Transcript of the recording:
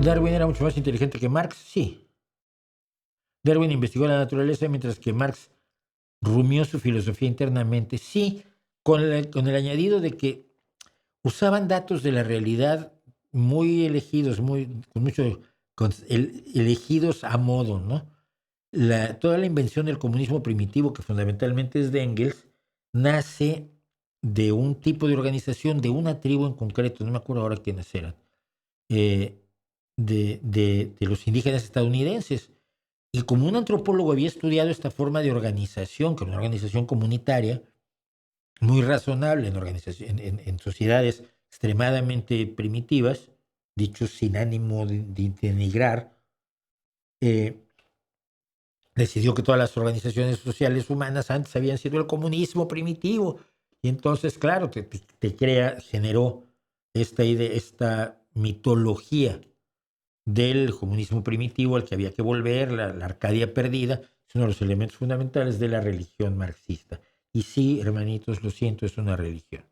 ¿Darwin era mucho más inteligente que Marx? Sí. ¿Darwin investigó la naturaleza mientras que Marx rumió su filosofía internamente? Sí, con el añadido de que usaban datos de la realidad muy elegidos, elegidos a modo, ¿no? Toda la invención del comunismo primitivo, que fundamentalmente es de Engels, nace de un tipo de organización, de una tribu en concreto, no me acuerdo ahora quiénes eran, eh, de los indígenas estadounidenses. Y como un antropólogo había estudiado esta forma de organización, que era una organización comunitaria, muy razonable en sociedades extremadamente primitivas, dicho sin ánimo de denigrar, decidió que todas las organizaciones sociales humanas antes habían sido el comunismo primitivo. Y entonces, claro, generó esta idea, esta mitología del comunismo primitivo al que había que volver, la Arcadia perdida, es uno de los elementos fundamentales de la religión marxista. Y sí, hermanitos, lo siento, es una religión.